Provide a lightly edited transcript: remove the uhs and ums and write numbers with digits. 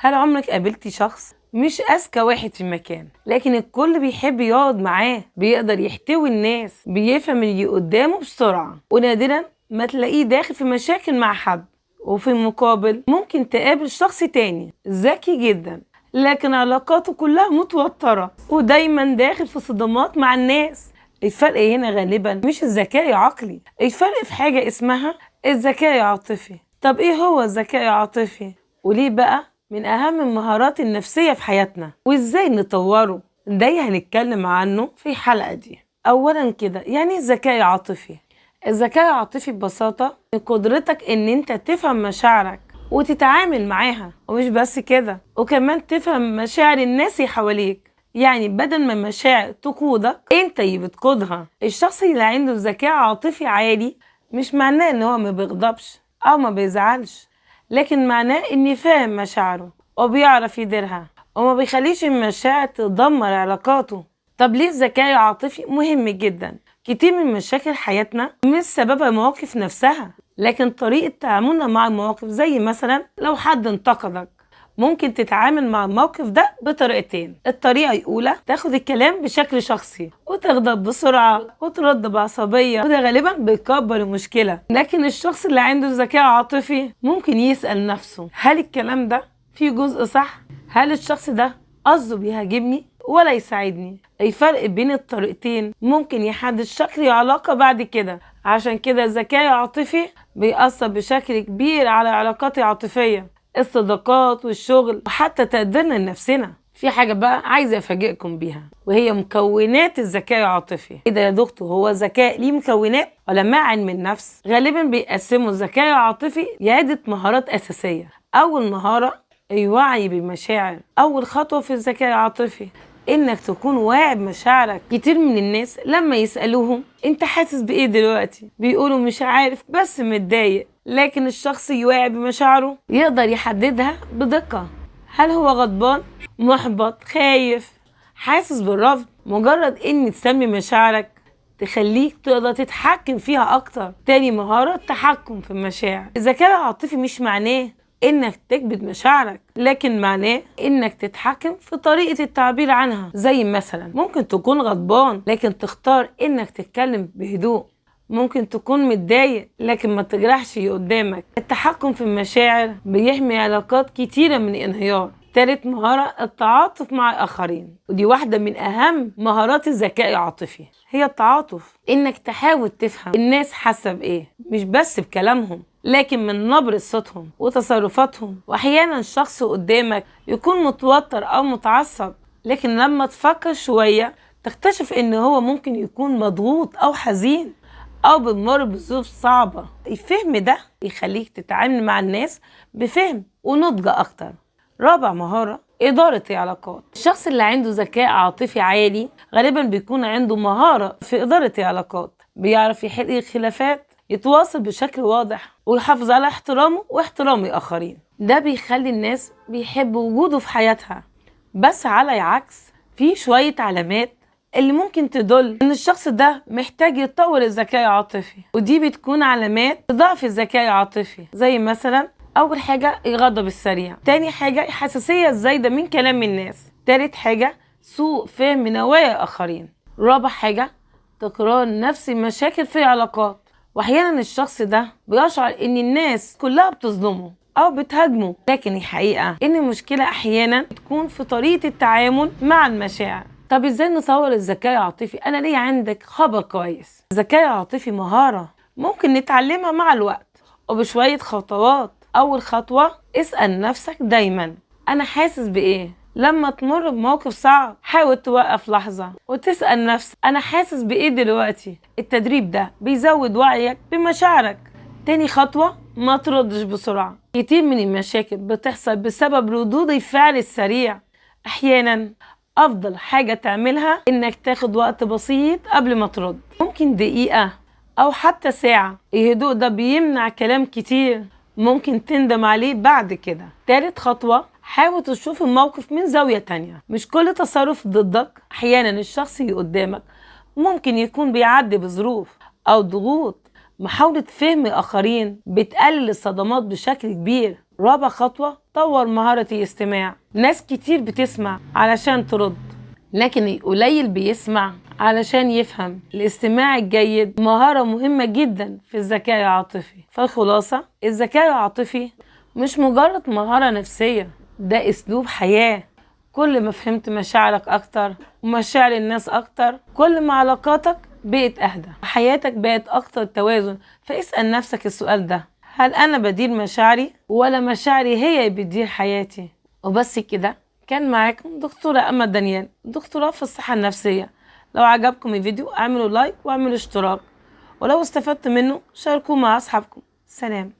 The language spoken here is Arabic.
هل عمرك قابلتي شخص مش أذكى واحد في المكان، لكن الكل بيحب يقعد معاه، بيقدر يحتوي الناس، بيفهم اللي قدامه بسرعة، ونادرا ما تلاقيه داخل في مشاكل مع حد؟ وفي المقابل ممكن تقابل شخص تاني ذكي جدا لكن علاقاته كلها متوترة ودايما داخل في صدامات مع الناس. الفرق هنا غالبا مش الذكاء العقلي، الفرق في حاجة اسمها الذكاء العاطفي. طب ايه هو الذكاء العاطفي؟ وليه بقى من أهم المهارات النفسية في حياتنا؟ وإزاي نطوره؟ ده هنتكلم عنه في الحلقة دي. أولا كده، يعني الذكاء العاطفي. الذكاء العاطفي ببساطة قدرتك إن أنت تفهم مشاعرك وتتعامل معاها، ومش بس كده، وكمان تفهم مشاعر الناس اللي حواليك. يعني بدل ما المشاعر تقودك أنت اللي بتقودها. الشخص اللي عنده ذكاء عاطفي عالي مش معناه إن هو ما بيغضبش أو ما بيزعلش، لكن معناه إني فاهم مشاعره وبيعرف يديرها وما بيخليش المشاعر تدمر علاقاته. طب ليه الذكاء العاطفي مهم جدا؟ كتير من مشاكل حياتنا مش سببها المواقف نفسها، لكن طريقة تعاملنا مع المواقف. زي مثلا لو حد انتقدك، ممكن تتعامل مع الموقف ده بطريقتين. الطريقة الأولى تاخد الكلام بشكل شخصي وتغضب بسرعة وترد بعصبية، وده غالبا بيكبر المشكلة. لكن الشخص اللي عنده ذكاء عاطفي ممكن يسأل نفسه، هل الكلام ده فيه جزء صح؟ هل الشخص ده قصده بيهاجمني ولا يساعدني؟ الفرق بين الطريقتين ممكن يحدد شكل العلاقة بعد كده. عشان كده الذكاء العاطفي بيأثر بشكل كبير على العلاقات العاطفية، الصداقات والشغل وحتى تقديرنا لنفسنا. في حاجة بقى عايزة أفاجئكم بيها، وهي مكونات الذكاء العاطفي. إيه ده يا دكتور، هو الذكاء ليه مكونات؟ علماء علم النفس غالبا بيقسموا الذكاء العاطفي لعدة مهارات أساسية. أول مهارة الوعي بالمشاعر. أول خطوة في الذكاء العاطفي إنك تكون واعي بمشاعرك. كتير من الناس لما يسألوهم أنت حاسس بإيه دلوقتي، بيقولوا مش عارف بس متضايق. لكن الشخص يواعي بمشاعره يقدر يحددها بدقة. هل هو غضبان، محبط، خايف، حاسس بالرفض؟ مجرد إن تسمي مشاعرك تخليك تقدر تتحكم فيها أكتر. تاني مهارة التحكم في المشاعر. الذكاء العاطفي مش معناه إنك تكبت مشاعرك، لكن معناه إنك تتحكم في طريقة التعبير عنها. زي مثلا ممكن تكون غضبان لكن تختار إنك تتكلم بهدوء. ممكن تكون متضايق لكن ما تجرحش اللي قدامك. التحكم في المشاعر بيحمي علاقات كتيرة من الانهيار. تالت مهارة التعاطف مع الآخرين، ودي واحدة من أهم مهارات الذكاء العاطفي. هي التعاطف، إنك تحاول تفهم الناس حاسة بإيه، مش بس بكلامهم لكن من نبرة صوتهم وتصرفاتهم. وأحيانا الشخص قدامك يكون متوتر أو متعصب، لكن لما تفكر شوية تكتشف إن هو ممكن يكون مضغوط أو حزين أو بيمر بظروف صعبة. الفهم ده يخليك تتعامل مع الناس بفهم ونضج أكتر. رابع مهارة إدارة العلاقات. الشخص اللي عنده ذكاء عاطفي عالي غالبا بيكون عنده مهارة في إدارة العلاقات. بيعرف يحل الخلافات، يتواصل بشكل واضح، ويحافظ على احترامه واحترام الآخرين. ده بيخلي الناس بيحبوا وجوده في حياتها. بس على العكس في شوية علامات اللي ممكن تدل ان الشخص ده محتاج يتطور الذكاء العاطفي، ودي بتكون علامات ضعف الذكاء العاطفي. زي مثلا اول حاجة الغضب السريع، تاني حاجة الحساسية الزايدة من كلام الناس، تالت حاجة سوء فهم نوايا الآخرين، رابع حاجة تكرار نفس المشاكل في العلاقات. واحيانا الشخص ده بيشعر ان الناس كلها بتظلمه او بتهاجمه، لكن الحقيقة ان المشكلة احيانا بتكون في طريقة التعامل مع المشاعر. طب ازاي نطور الذكاء العاطفي؟ انا ليه عندك خبر كويس. الذكاء العاطفي مهارة ممكن نتعلمها مع الوقت وبشوية خطوات. اول خطوة اسأل نفسك دايما انا حاسس بايه. لما تمر بموقف صعب حاول توقف لحظة وتسأل نفسك أنا حاسس بإيه دلوقتي. التدريب ده بيزود وعيك بمشاعرك. تاني خطوة ما تردش بسرعة. كتير من المشاكل بتحصل بسبب ردود الفعل السريع. أحيانا أفضل حاجة تعملها إنك تاخد وقت بسيط قبل ما ترد، ممكن دقيقة أو حتى ساعة. الهدوء ده بيمنع كلام كتير ممكن تندم عليه بعد كده. تالت خطوة حاول تشوف الموقف من زاوية تانية. مش كل تصرف ضدك. أحيانا الشخص اللي قدامك ممكن يكون بيعدي بظروف أو ضغوط. محاولة فهم الآخرين بتقلل الصدمات بشكل كبير. رابع خطوة، طور مهارة الاستماع. ناس كتير بتسمع علشان ترد، لكن القليل بيسمع علشان يفهم. الاستماع الجيد مهارة مهمة جدا في الذكاء العاطفي. فالخلاصة، الذكاء العاطفي مش مجرد مهارة نفسية، ده أسلوب حياة. كل ما فهمت مشاعرك أكتر ومشاعر الناس أكتر، كل ما علاقاتك بقت أهدى وحياتك بقت أكتر توازن. فاسأل نفسك السؤال ده: هل أنا بدير مشاعري ولا مشاعري هي بتدير حياتي؟ وبس كده. كان معاكم دكتورة أمل دانيال، دكتوراه في الصحة النفسية. لو عجبكم الفيديو اعملوا لايك واعملوا اشتراك، ولو استفدت منه شاركوه مع أصحابكم. سلام.